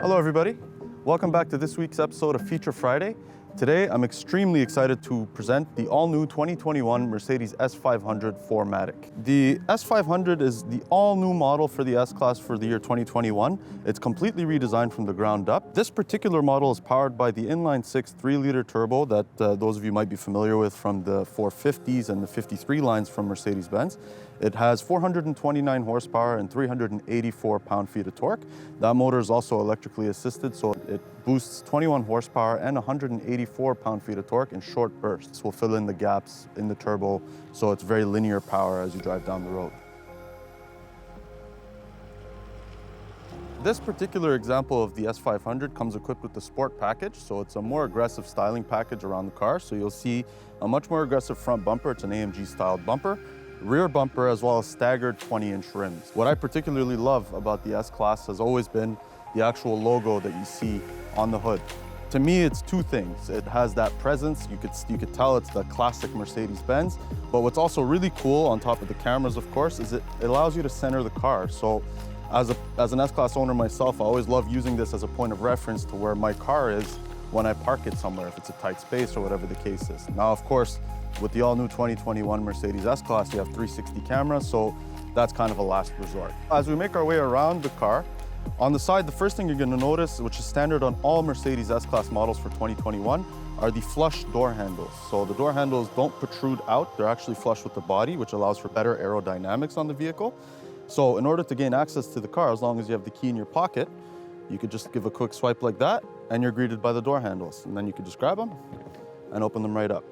Hello everybody, welcome back to this week's episode of Feature Friday. Today I'm extremely excited to present the all-new 2021 Mercedes S500 4MATIC. The S500 is the all-new model for the S-Class for the year 2021. It's completely redesigned from the ground up. This particular model is powered by the inline-six 3-liter turbo that those of you might be familiar with from the 450s and the 53 lines from Mercedes-Benz. It has 429 horsepower and 384 pound-feet of torque. That motor is also electrically assisted, so it boosts 21 horsepower and 184 pound-feet of torque in short bursts. Will fill in the gaps in the turbo, so it's very linear power as you drive down the road. This particular example of the S500 comes equipped with the Sport package, so it's a more aggressive styling package around the car. So you'll see a much more aggressive front bumper. It's an AMG-styled bumper. Rear bumper, as well as staggered 20-inch rims. What I particularly love about the S-Class has always been the actual logo that you see on the hood. To me, it's two things. It has that presence. You could tell it's the classic Mercedes-Benz. But what's also really cool, on top of the cameras, of course, is it allows you to center the car. So as an S-Class owner myself, I always love using this as a point of reference to where my car is when I park it somewhere, if it's a tight space or whatever the case is. Now, of course, with the all-new 2021 Mercedes S-Class, you have 360 cameras, so that's kind of a last resort. As we make our way around the car, on the side, the first thing you're going to notice, which is standard on all Mercedes S-Class models for 2021, are the flush door handles. So the door handles don't protrude out, they're actually flush with the body, which allows for better aerodynamics on the vehicle. So in order to gain access to the car, as long as you have the key in your pocket, you could just give a quick swipe like that, and you're greeted by the door handles. And then you could just grab them and open them right up.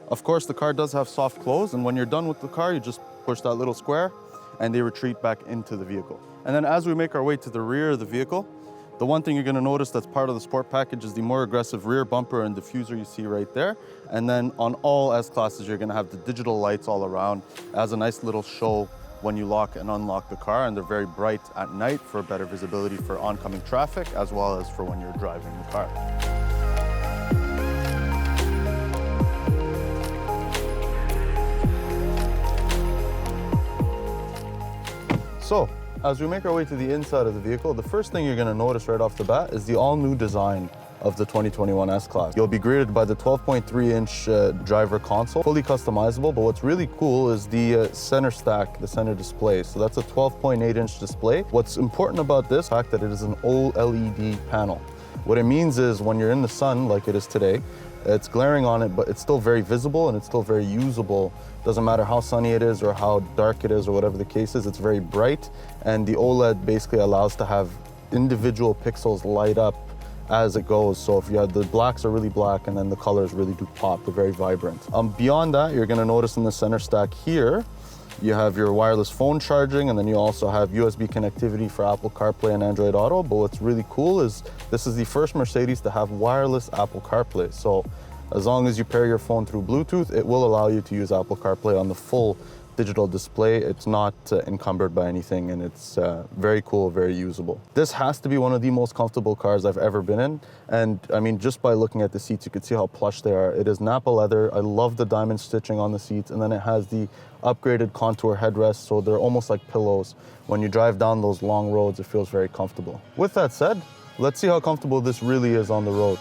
Of course, the car does have soft close, and when you're done with the car, you just push that little square and they retreat back into the vehicle. And then as we make our way to the rear of the vehicle, the one thing you're going to notice that's part of the Sport package is the more aggressive rear bumper and diffuser you see right there. And then on all S-Classes, you're going to have the digital lights all around as a nice little show when you lock and unlock the car, and they're very bright at night for better visibility for oncoming traffic, as well as for when you're driving the car. So, as we make our way to the inside of the vehicle, the first thing you're going to notice right off the bat is the all-new design of the 2021 S-Class. You'll be greeted by the 12.3-inch driver console, fully customizable, but what's really cool is the center stack, the center display. So that's a 12.8-inch display. What's important about this, the fact that it is an OLED panel. What it means is when you're in the sun, like it is today, it's glaring on it, but it's still very visible and it's still very usable. Doesn't matter how sunny it is or how dark it is or whatever the case is, it's very bright. And the OLED basically allows to have individual pixels light up as it goes. So if you have the blacks are really black and then the colors really do pop, they're very vibrant. Beyond that, you're gonna notice in the center stack here, you have your wireless phone charging, and then you also have USB connectivity for Apple CarPlay and Android Auto. But what's really cool is this is the first Mercedes to have wireless Apple CarPlay. So as long as you pair your phone through Bluetooth, it will allow you to use Apple CarPlay on the full digital display. It's not encumbered by anything, and it's very cool, very usable. This has to be one of the most comfortable cars I've ever been in. And I mean, just by looking at the seats, you can see how plush they are. It is Napa leather. I love the diamond stitching on the seats. And then it has the upgraded contour headrests, so they're almost like pillows. When you drive down those long roads, it feels very comfortable. With that said, let's see how comfortable this really is on the road.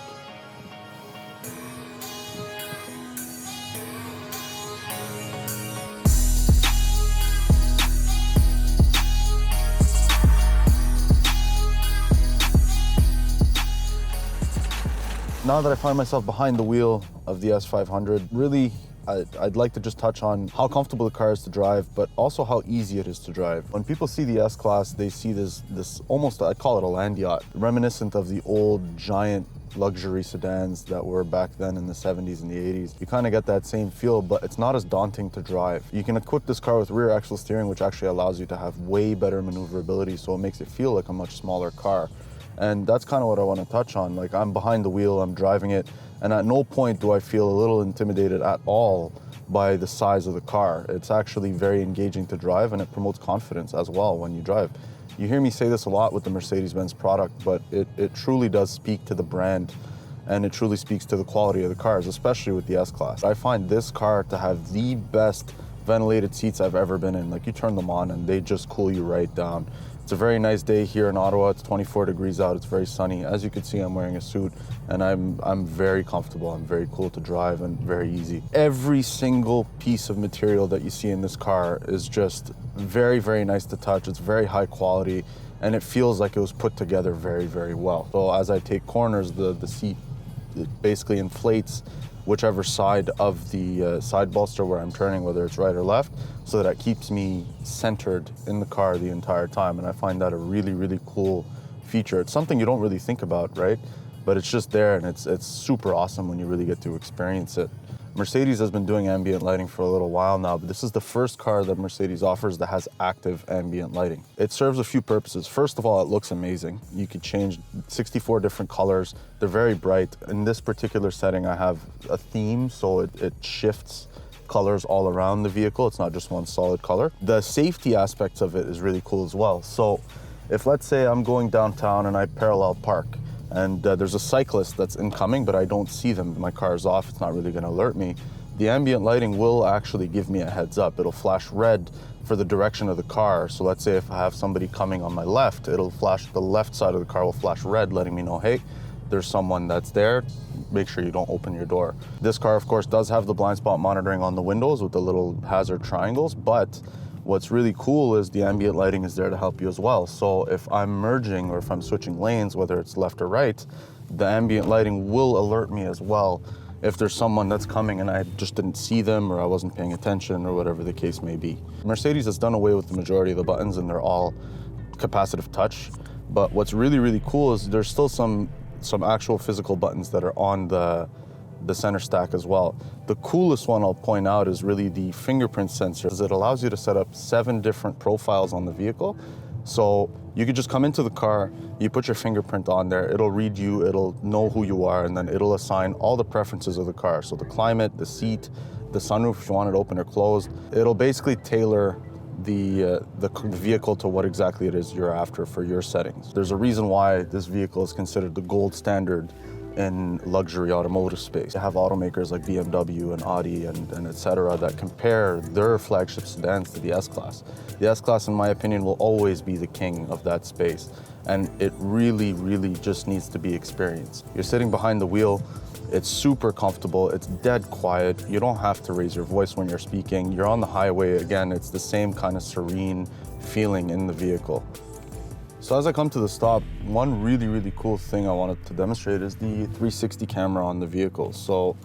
Now that I find myself behind the wheel of the S500, really I'd like to just touch on how comfortable the car is to drive, but also how easy it is to drive. When people see the S-Class, they see this almost, I call it a land yacht, reminiscent of the old giant luxury sedans that were back then in the 70s and the 80s. You kind of get that same feel, but it's not as daunting to drive. You can equip this car with rear axle steering, which actually allows you to have way better maneuverability, so it makes it feel like a much smaller car. And that's kind of what I want to touch on. Like, I'm behind the wheel, I'm driving it, and at no point do I feel a little intimidated at all by the size of the car. It's actually very engaging to drive, and it promotes confidence as well when you drive. You hear me say this a lot with the Mercedes-Benz product, but it truly does speak to the brand, and it truly speaks to the quality of the cars, especially with the S-Class. I find this car to have the best ventilated seats I've ever been in. Like, you turn them on and they just cool you right down. It's a very nice day here in Ottawa. It's 24 degrees out. It's very sunny. As you can see, I'm wearing a suit, and I'm very comfortable. I'm very cool to drive and very easy. Every single piece of material that you see in this car is just very, very nice to touch. It's very high quality, and it feels like it was put together very, very well. So as I take corners, the seat, it basically inflates whichever side of the side bolster where I'm turning, whether it's right or left, so that it keeps me centered in the car the entire time. And I find that a really, really cool feature. It's something you don't really think about, right? But it's just there, and it's super awesome when you really get to experience it. Mercedes has been doing ambient lighting for a little while now, but this is the first car that Mercedes offers that has active ambient lighting. It serves a few purposes. First of all, it looks amazing. You could change 64 different colors. They're very bright. In this particular setting, I have a theme, so it shifts colors all around the vehicle. It's not just one solid color. The safety aspects of it is really cool as well. So if, let's say, I'm going downtown and I parallel park, and there's a cyclist that's incoming, but I don't see them, my car's off, it's not really gonna alert me, the ambient lighting will actually give me a heads up. It'll flash red for the direction of the car. So let's say if I have somebody coming on my left, it'll flash, the left side of the car will flash red, letting me know, hey, there's someone that's there, make sure you don't open your door. This car, of course, does have the blind spot monitoring on the windows with the little hazard triangles, but what's really cool is the ambient lighting is there to help you as well. So if I'm merging or if I'm switching lanes, whether it's left or right, the ambient lighting will alert me as well if there's someone that's coming and I just didn't see them or I wasn't paying attention or whatever the case may be. Mercedes has done away with the majority of the buttons and they're all capacitive touch. But what's really, really cool is there's still some actual physical buttons that are on the center stack as well. The coolest one I'll point out is really the fingerprint sensor. It allows you to set up 7 different profiles on the vehicle. So you could just come into the car, you put your fingerprint on there, it'll read you, it'll know who you are, and then it'll assign all the preferences of the car. So the climate, the seat, the sunroof if you want it open or closed. It'll basically tailor the vehicle to what exactly it is you're after for your settings. There's a reason why this vehicle is considered the gold standard in luxury automotive space. You have automakers like BMW and Audi and et cetera that compare their flagship sedans to the S-Class. The S-Class, in my opinion, will always be the king of that space. And it really, really just needs to be experienced. You're sitting behind the wheel, it's super comfortable, it's dead quiet, you don't have to raise your voice when you're speaking. You're on the highway, again, it's the same kind of serene feeling in the vehicle. So as I come to the stop, one really, really cool thing I wanted to demonstrate is the 360 camera on the vehicle. So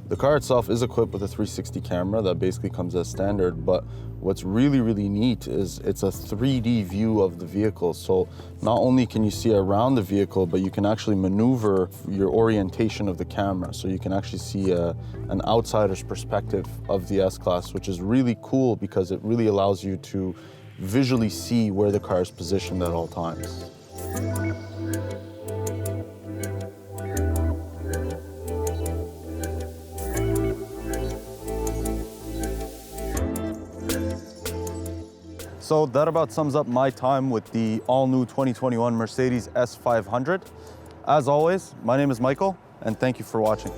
the car itself is equipped with a 360 camera that basically comes as standard, but what's really, really neat is it's a 3D view of the vehicle. So not only can you see around the vehicle, but you can actually maneuver your orientation of the camera. So you can actually see an outsider's perspective of the S-Class, which is really cool because it really allows you to visually see where the car is positioned at all times. So that about sums up my time with the all-new 2021 Mercedes S500. As always, my name is Michael, and thank you for watching.